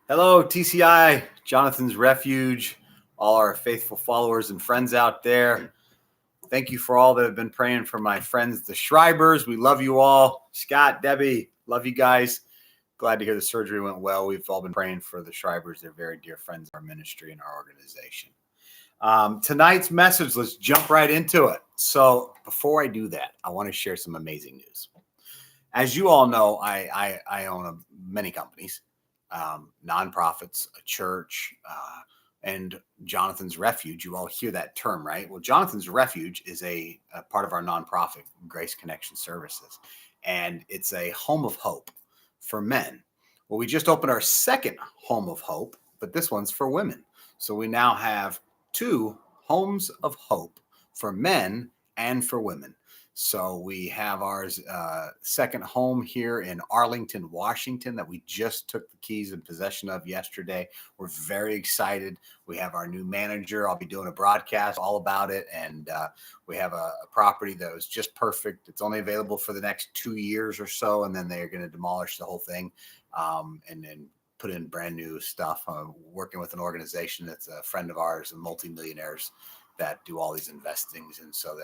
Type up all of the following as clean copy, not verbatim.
Hello, TCI, Jonathan's Refuge, all our faithful followers and friends out there. Thank you for all that have been praying for my friends, the Schreibers. We love you all. Scott, Debbie, love you guys. Glad to hear the surgery went well. We've all been praying for the Schreibers. They're very dear friends of our ministry and our organization. Tonight's message, let's jump right into it. So before I do that, I want to share some amazing news. As you all know, I own many companies. Nonprofits, a church, and Jonathan's Refuge. You all hear that term, right? Well, Jonathan's Refuge is a part of our nonprofit, Grace Connection Services, and it's a home of hope for men. Well, we just opened our second home of hope, but this one's for women. So we now have two homes of hope for men and for women. So we have our second home here in Arlington, Washington, that we just took the keys in possession of yesterday. We're very excited. We have our new manager. I'll be doing a broadcast all about it. And we have a property that was just perfect. It's only available for the next 2 years or so. And then they're going to demolish the whole thing and then put in brand new stuff. Working with an organization that's a friend of ours, and multimillionaires that do all these investings. And so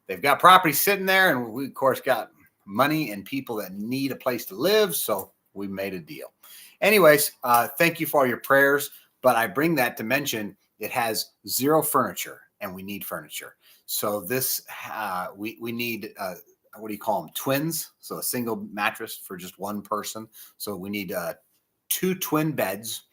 they've got property sitting there, and we, of course, got money and people that need a place to live, so we made a deal. Anyways, thank you for all your prayers, but I bring that to mention it has zero furniture, and we need furniture. So this, we need, what do you call them, twins? So a single mattress for just one person. So we need 2 twin beds,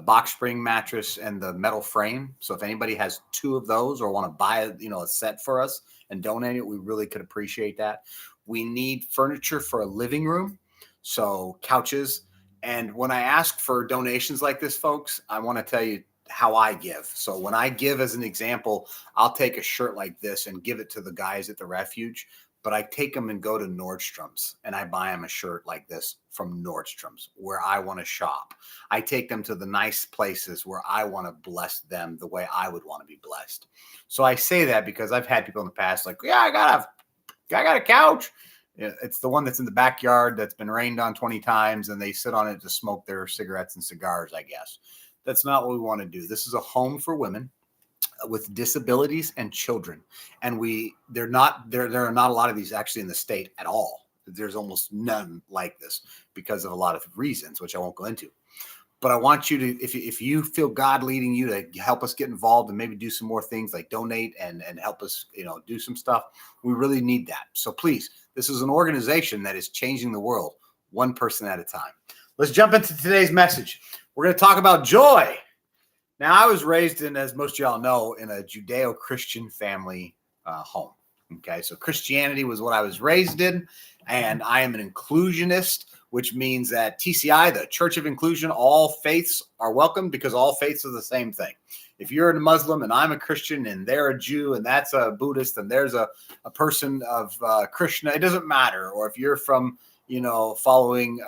box spring mattress, and the metal frame. So if anybody has 2 of those or want to buy a set for us and donate it, we really could appreciate that. We need furniture for a living room, so couches. And when I ask for donations like this, folks, I want to tell you how I give. So when I give, as an example, I'll take a shirt like this and give it to the guys at the refuge. But I take them and go to Nordstrom's and I buy them a shirt like this from Nordstrom's where I want to shop. I take them to the nice places where I want to bless them the way I would want to be blessed. So I say that because I've had people in the past like, yeah, I got a couch. It's the one that's in the backyard that's been rained on 20 times and they sit on it to smoke their cigarettes and cigars, I guess. That's not what we want to do. This is a home for women with disabilities and children. And there are not a lot of these actually in the state at all. There's almost none like this because of a lot of reasons, which I won't go into. But I want you to, if you feel God leading you to help us get involved and maybe do some more things like donate and help us, do some stuff, we really need that. So please, this is an organization that is changing the world one person at a time. Let's jump into today's message. We're going to talk about joy. Now, I was raised in, as most of y'all know, in a Judeo-Christian family home. Okay, so Christianity was what I was raised in, and I am an inclusionist, which means that TCI, the Church of Inclusion, all faiths are welcome because all faiths are the same thing. If you're a Muslim and I'm a Christian and they're a Jew and that's a Buddhist and there's a person of Krishna, it doesn't matter. Or if you're from, following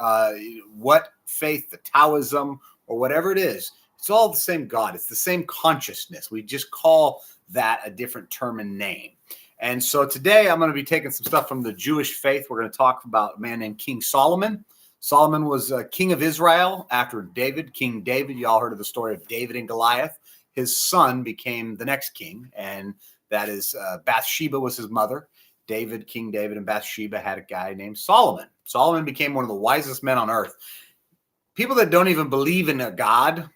what faith, the Taoism or whatever it is, it's all the same God. It's the same consciousness. We just call that a different term and name. And so today I'm going to be taking some stuff from the Jewish faith. We're going to talk about a man named King Solomon. Solomon was king of Israel after David, King David. You all heard of the story of David and Goliath. His son became the next king, and that is Bathsheba was his mother. King David, and Bathsheba had a guy named Solomon. Solomon became one of the wisest men on earth. People that don't even believe in a God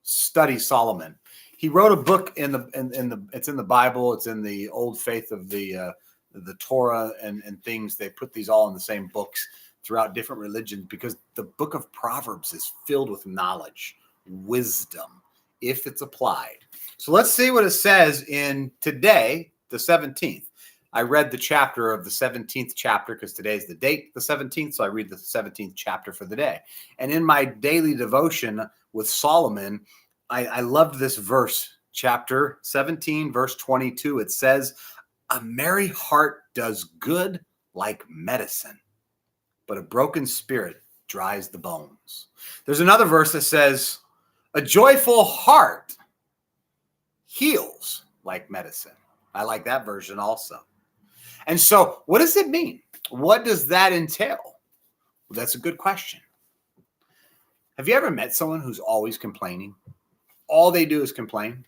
study Solomon. He wrote a book it's in the Bible. It's in the old faith of the Torah and things. They put these all in the same books throughout different religions because the book of Proverbs is filled with knowledge, wisdom, if it's applied. So let's see what it says in today, the 17th. I read the chapter of the 17th chapter because today's the date, the 17th. So I read the 17th chapter for the day. And in my daily devotion with Solomon, I loved this verse, chapter 17, verse 22. It says, a merry heart does good like medicine, but a broken spirit dries the bones. There's another verse that says, a joyful heart heals like medicine. I like that version also. And so what does it mean? What does that entail? Well, that's a good question. Have you ever met someone who's always complaining? All they do is complain.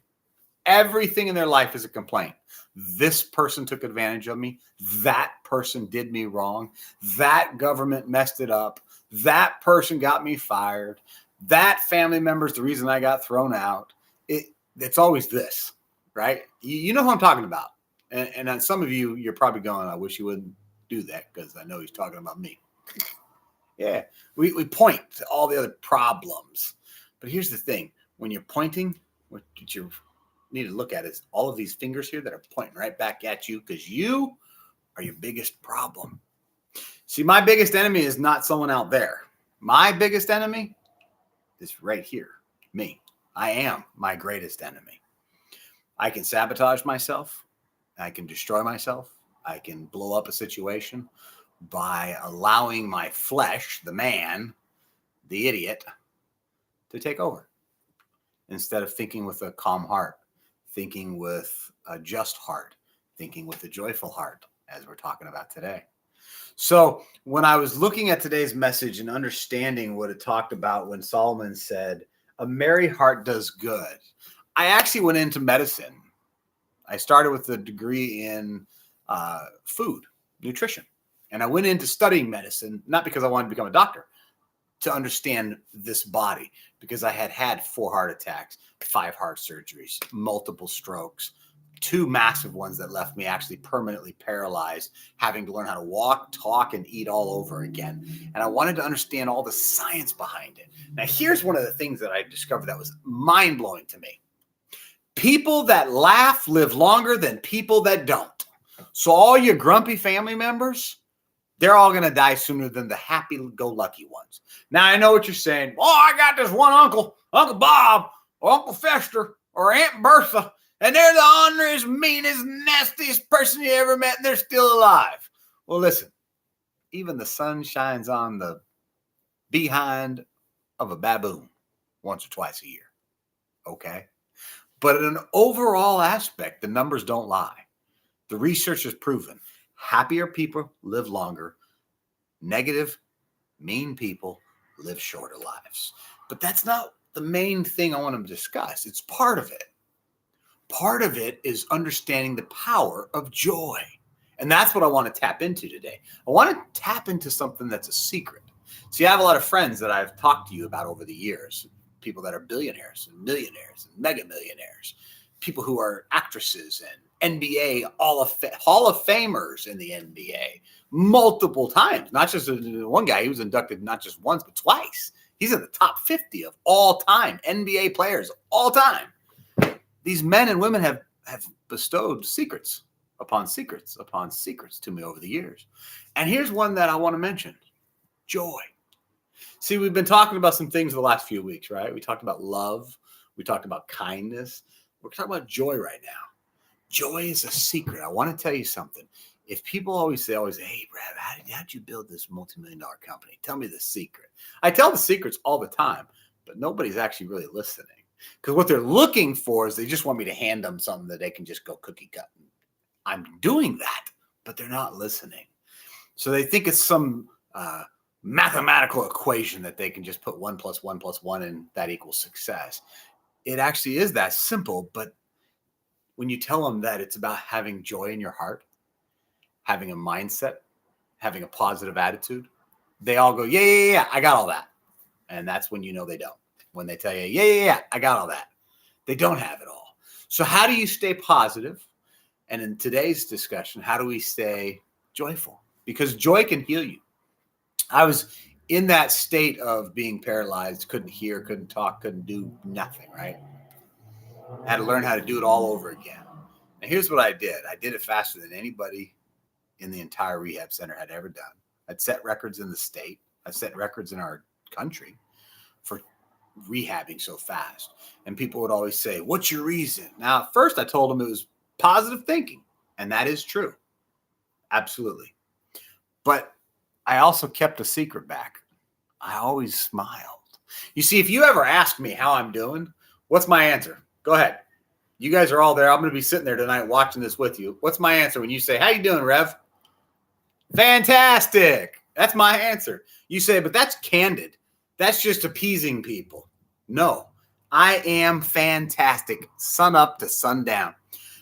Everything in their life is a complaint. This person took advantage of me. That person did me wrong. That government messed it up. That person got me fired. That family member is the reason I got thrown out. It's always this, right? You know who I'm talking about. And on some of you, you're probably going, I wish you wouldn't do that because I know he's talking about me. Yeah, we point to all the other problems. But here's the thing. When you're pointing, what you need to look at is all of these fingers here that are pointing right back at you because you are your biggest problem. See, my biggest enemy is not someone out there. My biggest enemy is right here, me. I am my greatest enemy. I can sabotage myself. I can destroy myself. I can blow up a situation by allowing my flesh, the man, the idiot, to take over. Instead of thinking with a calm heart, thinking with a just heart, thinking with a joyful heart, as we're talking about today. So when I was looking at today's message and understanding what it talked about when Solomon said, a merry heart does good, I actually went into medicine. I started with a degree in food, nutrition. And I went into studying medicine, not because I wanted to become a doctor, to understand this body, because I had 4 heart attacks, 5 heart surgeries, multiple strokes, 2 massive ones that left me actually permanently paralyzed, having to learn how to walk, talk, and eat all over again. And I wanted to understand all the science behind it. Now, here's one of the things that I discovered that was mind-blowing to me. People that laugh live longer than people that don't. So all your grumpy family members, they're all going to die sooner than the happy-go-lucky ones. Now, I know what you're saying. Oh, I got this one uncle, Uncle Bob, or Uncle Fester, or Aunt Bertha, and they're the orneriest, meanest, nastiest person you ever met, and they're still alive. Well, listen, even the sun shines on the behind of a baboon once or twice a year, okay? But in an overall aspect, the numbers don't lie. The research has proven happier people live longer. Negative, mean people live shorter lives. But that's not the main thing I want to discuss. It's part of it. Part of it is understanding the power of joy. And that's what I want to tap into today. I want to tap into something that's a secret. See, I have a lot of friends that I've talked to you about over the years. People that are billionaires and millionaires and mega millionaires. People who are actresses and NBA Hall of Famers in the NBA multiple times. Not just one guy. He was inducted not just once, but twice. He's in the top 50 of all time NBA players, all time. These men and women have bestowed secrets upon secrets upon secrets to me over the years. And here's one that I want to mention. Joy. See, we've been talking about some things the last few weeks, right? We talked about love. We talked about kindness. We're talking about joy right now. Joy is a secret. I want to tell you something. If people always say, hey, Brad, how'd you build this multi-million-dollar company? Tell me the secret. I tell the secrets all the time, but nobody's actually really listening. Because what they're looking for is they just want me to hand them something that they can just go cookie cut. I'm doing that, but they're not listening. So they think it's some mathematical equation that they can just put 1 + 1 + 1 and that equals success. It actually is that simple, but when you tell them that it's about having joy in your heart, having a mindset, having a positive attitude, they all go, yeah, I got all that. And that's when you know they don't. When they tell you, yeah, I got all that. They don't have it all. So how do you stay positive? And in today's discussion, how do we stay joyful? Because joy can heal you. I was in that state of being paralyzed, couldn't hear, couldn't talk, couldn't do nothing, right? I had to learn how to do it all over again. And here's what I did. I did it faster than anybody in the entire rehab center had ever done. I'd set records in the state. I set records in our country for rehabbing so fast. And people would always say, what's your reason? Now, at first I told them it was positive thinking. And that is true. Absolutely. But I also kept a secret back. I always smiled. You see, if you ever ask me how I'm doing, what's my answer? Go ahead. You guys are all there. I'm going to be sitting there tonight watching this with you. What's my answer when you say, how you doing, Rev? Fantastic. That's my answer. You say, but that's candid. That's just appeasing people. No, I am fantastic, sun up to sundown.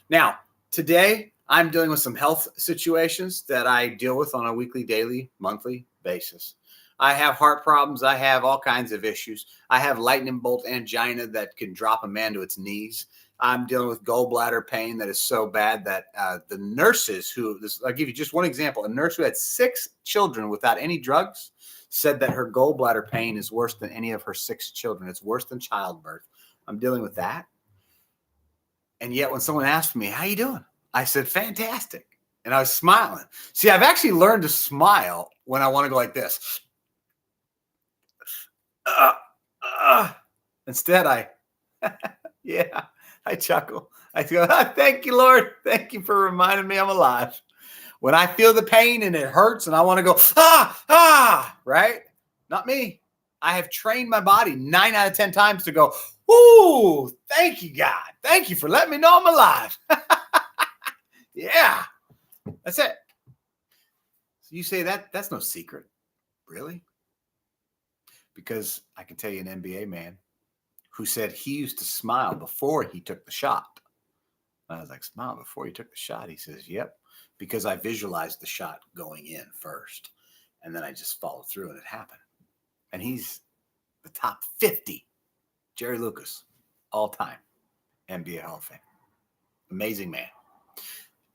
Now, today I'm dealing with some health situations that I deal with on a weekly, daily, monthly basis. I have heart problems. I have all kinds of issues. I have lightning bolt angina that can drop a man to its knees. I'm dealing with gallbladder pain that is so bad that the nurses I'll give you just one example. A nurse who had 6 children without any drugs said that her gallbladder pain is worse than any of her 6 children. It's worse than childbirth. I'm dealing with that. And yet when someone asked me, how you doing? I said, fantastic. And I was smiling. See, I've actually learned to smile when I want to go like this. Instead, I chuckle. I go, thank you, Lord. Thank you for reminding me I'm alive. When I feel the pain and it hurts and I want to go, right? Not me. I have trained my body 9 out of 10 times to go, ooh, thank you, God. Thank you for letting me know I'm alive. Yeah, that's it. So you say that's no secret. Really? Because I can tell you an NBA man who said he used to smile before he took the shot. And I was like, smile before you took the shot? He says, yep, because I visualized the shot going in first. And then I just followed through and it happened. And he's the top 50, Jerry Lucas, all time, NBA Hall of Fame. Amazing man.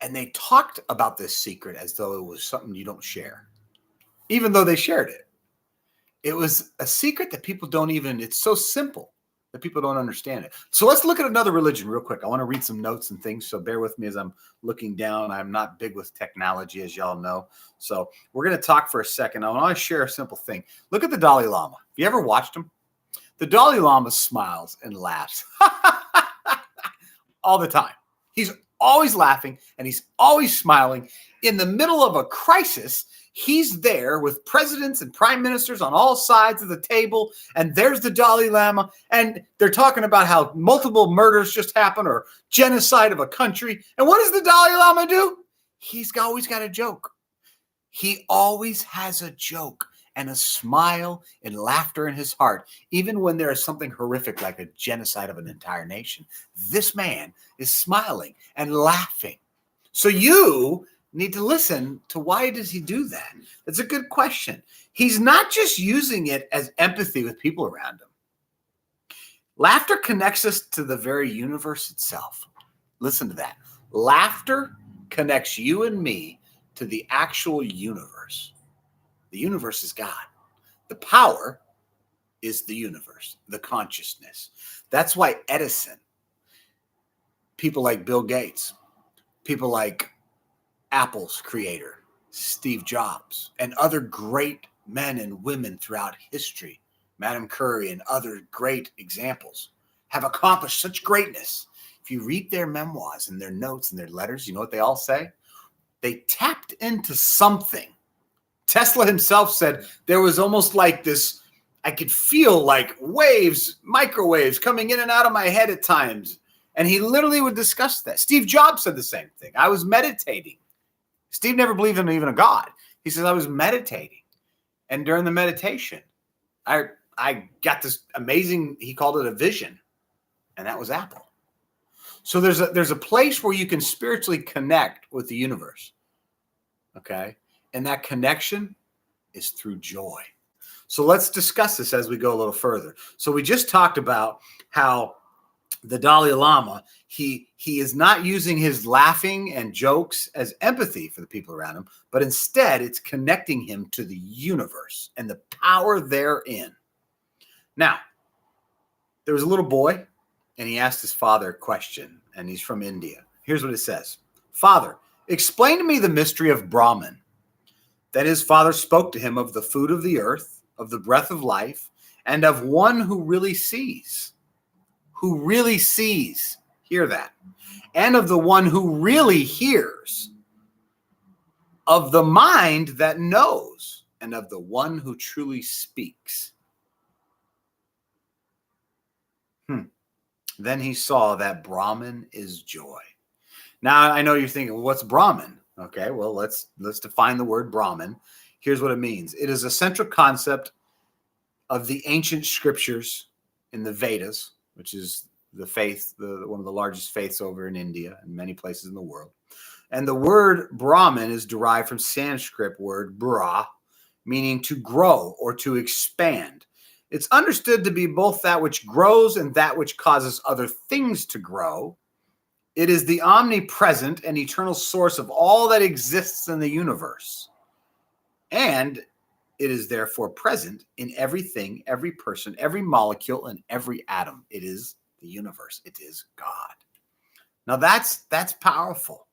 And they talked about this secret as though it was something you don't share, even though they shared it. It was a secret that people don't even, it's so simple that people don't understand it. So let's look at another religion real quick. I want to read some notes and things, so bear with me as I'm looking down. I'm not big with technology, as y'all know. So we're going to talk for a second. I want to share a simple thing. Look at the Dalai Lama. Have you ever watched him? The Dalai Lama smiles and laughs all the time. He's always laughing and he's always smiling. In the middle of a crisis, he's there with presidents and prime ministers on all sides of the table. And there's the Dalai Lama. And they're talking about how multiple murders just happened or genocide of a country. And what does the Dalai Lama do? He's always got a joke. He always has a joke and a smile and laughter in his heart, even when there is something horrific like a genocide of an entire nation. This man is smiling and laughing. So you need to listen to why does he do that? That's a good question. He's not just using it as empathy with people around him. Laughter connects us to the very universe itself. Listen to that. Laughter connects you and me to the actual universe. The universe is God. The power is the universe, the consciousness. That's why Edison, people like Bill Gates, people like Apple's creator, Steve Jobs, and other great men and women throughout history, Madame Curie and other great examples, have accomplished such greatness. If you read their memoirs and their notes and their letters, you know what they all say? They tapped into something. Tesla himself said there was almost like this, I could feel like waves, microwaves coming in and out of my head at times. And he literally would discuss that. Steve Jobs said the same thing. I was meditating. Steve never believed in even a God. He says, I was meditating. And during the meditation, I got this amazing, he called it a vision. And that was Apple. So there's a place where you can spiritually connect with the universe. Okay? And that connection is through joy. So let's discuss this as we go a little further. So we just talked about how the Dalai Lama, he is not using his laughing and jokes as empathy for the people around him, but instead it's connecting him to the universe and the power therein. Now, there was a little boy, and he asked his father a question, and he's from India. Here's what it says. Father, explain to me the mystery of Brahman. Then his father spoke to him of the food of the earth, of the breath of life, and of one who really sees. Who really sees. Hear that. And of the one who really hears. Of the mind that knows. And of the one who truly speaks. Then he saw that Brahman is joy. Now, I know you're thinking, well, what's Brahman? Okay, well, let's define the word Brahman. Here's what it means. It is a central concept of the ancient scriptures in the Vedas, which is the faith, one of the largest faiths over in India and many places in the world. And the word Brahman is derived from Sanskrit word Bra, meaning to grow or to expand. It's understood to be both that which grows and that which causes other things to grow. It is the omnipresent and eternal source of all that exists in the universe. And it is therefore present in everything, every person, every molecule, and every atom. It is the universe. It is God. Now that's powerful,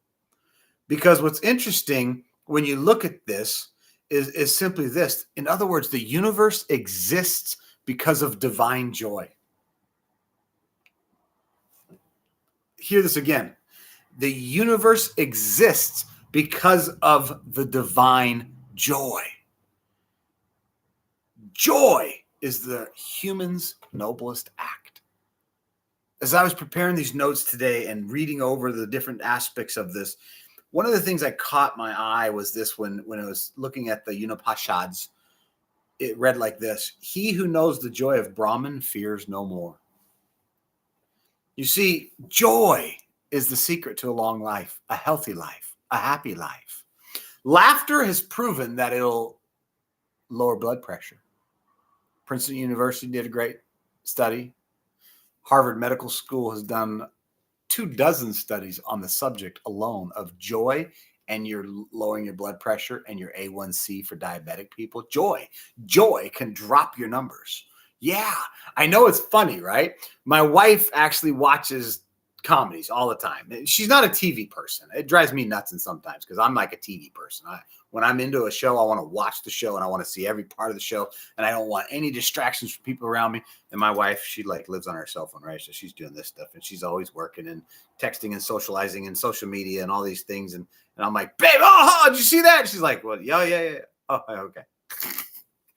because what's interesting when you look at this is simply this. In other words, the universe exists because of divine joy. Hear this again. The universe exists because of the divine joy. Joy is the human's noblest act. As I was preparing these notes today and reading over the different aspects of this, one of the things that caught my eye was this when I was looking at the Upanishads. It read like this: he who knows the joy of Brahman fears no more. You see, joy is the secret to a long life, a healthy life, a happy life. Laughter has proven that it'll lower blood pressure. Princeton University did a great study. Harvard Medical School has done 24 studies on the subject alone of joy and you're lowering your blood pressure and your A1C for diabetic people. Joy can drop your numbers. Yeah, I know it's funny, right? My wife actually watches comedies all the time. She's not a TV person. It drives me nuts sometimes because I'm like a TV person. When I'm into a show, I want to watch the show and I want to see every part of the show, and I don't want any distractions from people around me. And my wife, she like lives on her cell phone, right? So she's doing this stuff and she's always working and texting and socializing and social media and all these things. And I'm like, babe, did you see that? She's like, well, yeah. Oh, okay.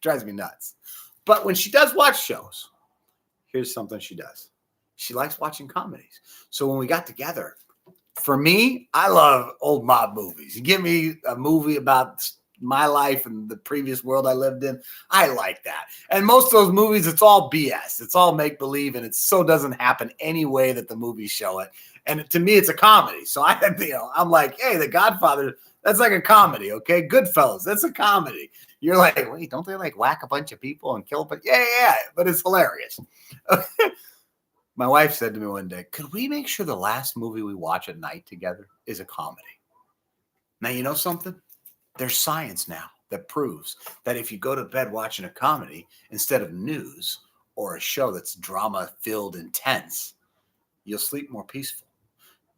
Drives me nuts. But when she does watch shows, here's something she does. She likes watching comedies. So when we got together, for me, I love old mob movies. You give me a movie about my life and the previous world I lived in, I like that. And most of those movies, it's all BS. It's all make-believe, and it so doesn't happen any way that the movies show it. And to me, it's a comedy. So I'm like, hey, The Godfather, that's like a comedy, okay? Goodfellas, that's a comedy. You're like, wait, don't they like whack a bunch of people and kill? But yeah, but it's hilarious. My wife said to me one day, could we make sure the last movie we watch at night together is a comedy? Now, you know something? There's science now that proves that if you go to bed watching a comedy instead of news or a show that's drama-filled intense, you'll sleep more peaceful.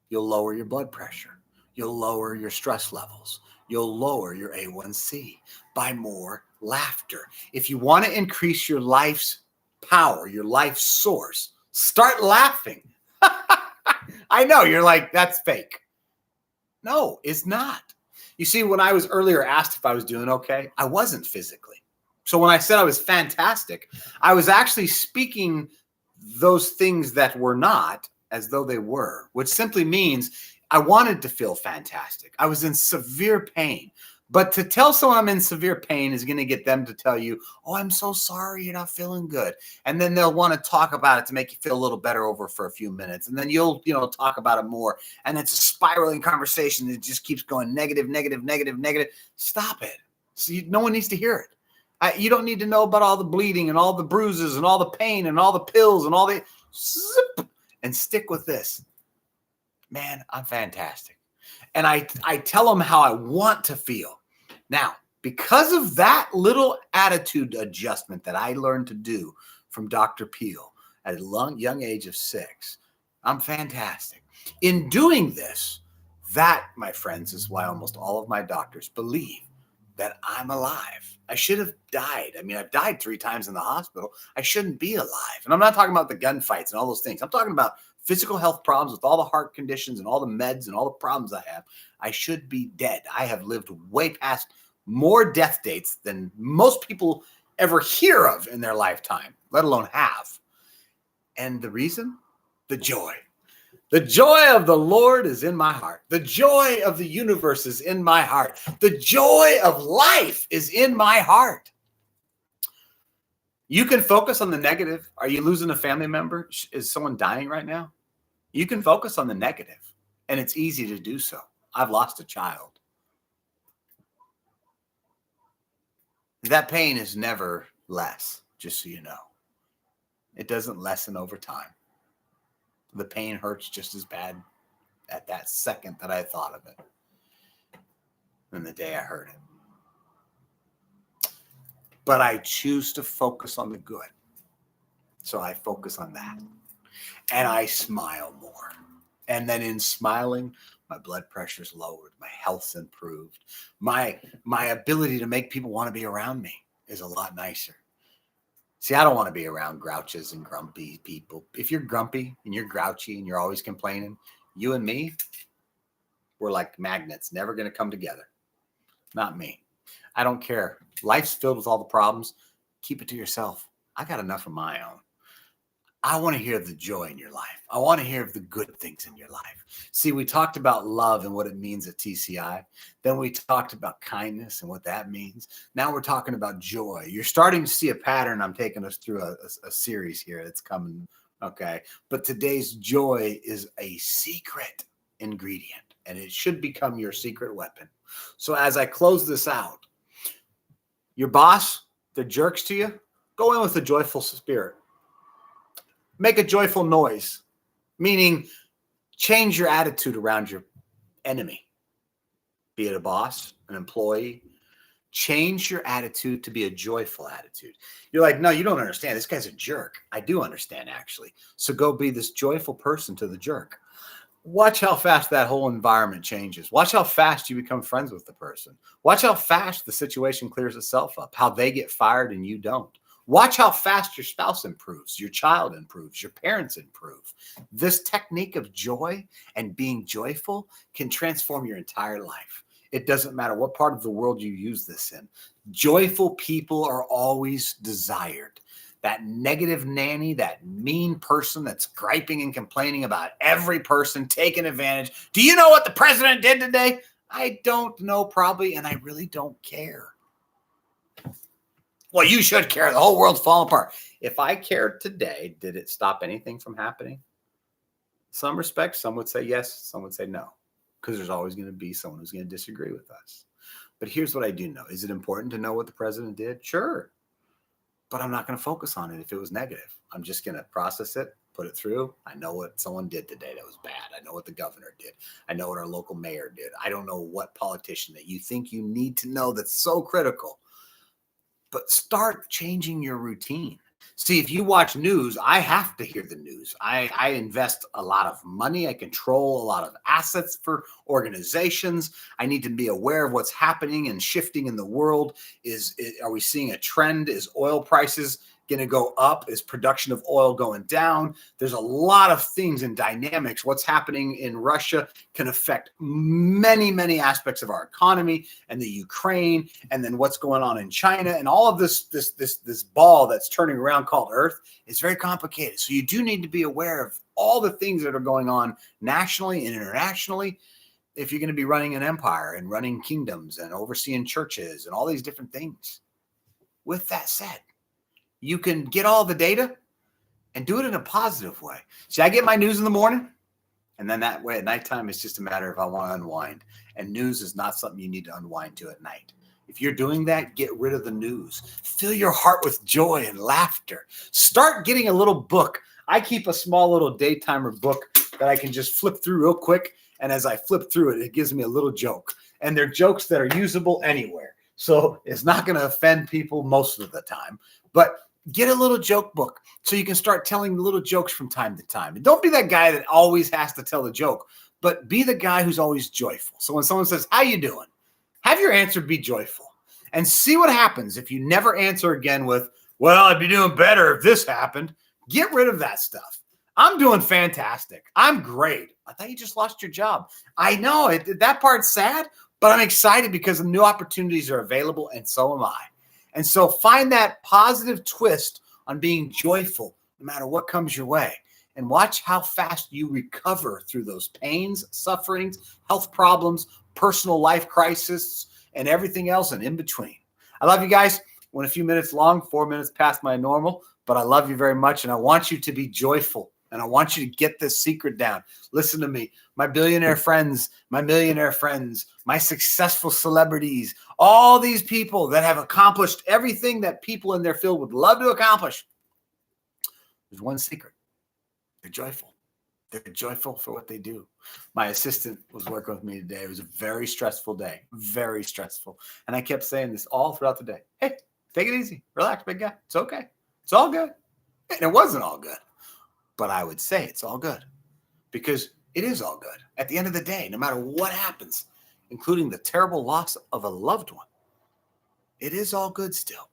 You'll lower your blood pressure. You'll lower your stress levels. You'll lower your A1C by more laughter. If you want to increase your life's power, your life's source, start laughing. I know you're like, that's fake. No, it's not. You see, when I was earlier asked if I was doing okay, I wasn't physically. So when I said I was fantastic, I was actually speaking those things that were not as though they were, which simply means I wanted to feel fantastic. I was in severe pain. But to tell someone I'm in severe pain is going to get them to tell you, oh, I'm so sorry, you're not feeling good. And then they'll want to talk about it to make you feel a little better over for a few minutes. And then you'll talk about it more. And it's a spiraling conversation that just keeps going negative. Stop it. No one needs to hear it. You don't need to know about all the bleeding and all the bruises and all the pain and all the pills and all the zip, and stick with this. Man, I'm fantastic. And I tell them how I want to feel. Now, because of that little attitude adjustment that I learned to do from Dr. Peel at a young age of 6, I'm fantastic. In doing this, that, my friends, is why almost all of my doctors believe that I'm alive. I should have died. I mean, I've died 3 times in the hospital. I shouldn't be alive. And I'm not talking about the gunfights and all those things. I'm talking about physical health problems with all the heart conditions and all the meds and all the problems I have. I should be dead. I have lived way past more death dates than most people ever hear of in their lifetime, let alone have. And the reason? The joy. The joy of the Lord is in my heart. The joy of the universe is in my heart. The joy of life is in my heart. You can focus on the negative. Are you losing a family member? Is someone dying right now? You can focus on the negative, and it's easy to do so. I've lost a child. That pain is never less, just so you know. It doesn't lessen over time. The pain hurts just as bad at that second that I thought of it than the day I heard it. But I choose to focus on the good. So I focus on that. And I smile more. And then in smiling, my blood pressure's lowered, my health's improved. My ability to make people want to be around me is a lot nicer. See, I don't want to be around grouches and grumpy people. If you're grumpy and you're grouchy and you're always complaining, you and me, we're like magnets, never going to come together. Not me. I don't care. Life's filled with all the problems. Keep it to yourself. I got enough of my own. I want to hear the joy in your life. I want to hear of the good things in your life. See, we talked about love and what it means at TCI. Then we talked about kindness and what that means. Now we're talking about joy. You're starting to see a pattern. I'm taking us through a series here that's coming. Okay. But today's joy is a secret ingredient, and it should become your secret weapon. So as I close this out, your boss, the jerks to you, go in with a joyful spirit. Make a joyful noise, meaning change your attitude around your enemy, be it a boss, an employee. Change your attitude to be a joyful attitude. You're like, no, you don't understand. This guy's a jerk. I do understand, actually. So go be this joyful person to the jerk. Watch how fast that whole environment changes. Watch how fast you become friends with the person. Watch how fast the situation clears itself up, how they get fired and you don't. Watch how fast your spouse improves, your child improves, your parents improve. This technique of joy and being joyful can transform your entire life. It doesn't matter what part of the world you use this in. Joyful people are always desired. That negative nanny, that mean person that's griping and complaining about every person, taking advantage. Do you know what the president did today? I don't know, probably, and I really don't care. Well, you should care. The whole world's falling apart. If I cared today, did it stop anything from happening? Some respects, some would say yes, some would say no, because there's always going to be someone who's going to disagree with us. But here's what I do know. Is it important to know what the president did? Sure. But I'm not going to focus on it if it was negative. I'm just going to process it, put it through. I know what someone did today that was bad. I know what the governor did. I know what our local mayor did. I don't know what politician that you think you need to know that's so critical. But start changing your routine. See, if you watch news, I have to hear the news. I invest a lot of money. I control a lot of assets for organizations. I need to be aware of what's happening and shifting in the world. Are we seeing a trend? Is oil prices going to go up? Is production of oil going down? There's a lot of things and dynamics. What's happening in Russia can affect many, many aspects of our economy, and the Ukraine, and then what's going on in China, and all of this ball that's turning around called Earth is very complicated. So you do need to be aware of all the things that are going on nationally and internationally if you're going to be running an empire and running kingdoms and overseeing churches and all these different things. With that said, you can get all the data and do it in a positive way. See, I get my news in the morning, and then that way at nighttime, it's just a matter of I want to unwind. And news is not something you need to unwind to at night. If you're doing that, get rid of the news. Fill your heart with joy and laughter. Start getting a little book. I keep a small little daytimer book that I can just flip through real quick. And as I flip through it, it gives me a little joke. And they're jokes that are usable anywhere. So it's not going to offend people most of the time. But get a little joke book so you can start telling little jokes from time to time. And don't be that guy that always has to tell the joke, but be the guy who's always joyful. So when someone says, how you doing? Have your answer be joyful and see what happens if you never answer again with, well, I'd be doing better if this happened. Get rid of that stuff. I'm doing fantastic. I'm great. I thought you just lost your job. I know that part's sad, but I'm excited because new opportunities are available, and so am I. And so find that positive twist on being joyful no matter what comes your way, and watch how fast you recover through those pains, sufferings, health problems, personal life crises, and everything else and in between. I love you guys. went a few minutes long, 4 minutes past my normal, but I love you very much. And I want you to be joyful. And I want you to get this secret down. Listen to me. My billionaire friends, my millionaire friends, my successful celebrities, all these people that have accomplished everything that people in their field would love to accomplish. There's one secret. They're joyful. They're joyful for what they do. My assistant was working with me today. It was a very stressful day, very stressful. And I kept saying this all throughout the day. Hey, take it easy. Relax, big guy. It's okay. It's all good. And it wasn't all good. But I would say it's all good because it is all good. At the end of the day, no matter what happens, including the terrible loss of a loved one, it is all good still.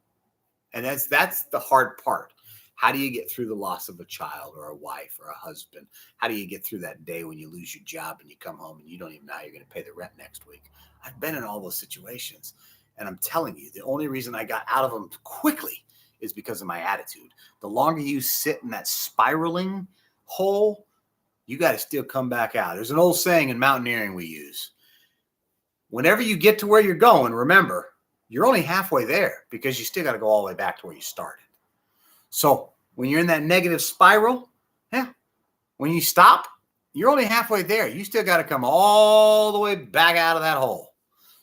And that's the hard part. How do you get through the loss of a child or a wife or a husband? How do you get through that day when you lose your job and you come home and you don't even know how you're going to pay the rent next week? I've been in all those situations. And I'm telling you, the only reason I got out of them quickly is because of my attitude. The longer you sit in that spiraling hole, you got to still come back out. There's an old saying in mountaineering we use. Whenever you get to where you're going, remember, you're only halfway there because you still got to go all the way back to where you started. So when you're in that negative spiral, when you stop, you're only halfway there. You still got to come all the way back out of that hole.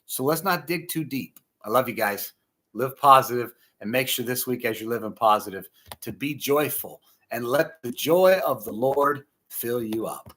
So let's not dig too deep. I love you guys. Live positive. And make sure this week, as you're living positive, to be joyful and let the joy of the Lord fill you up.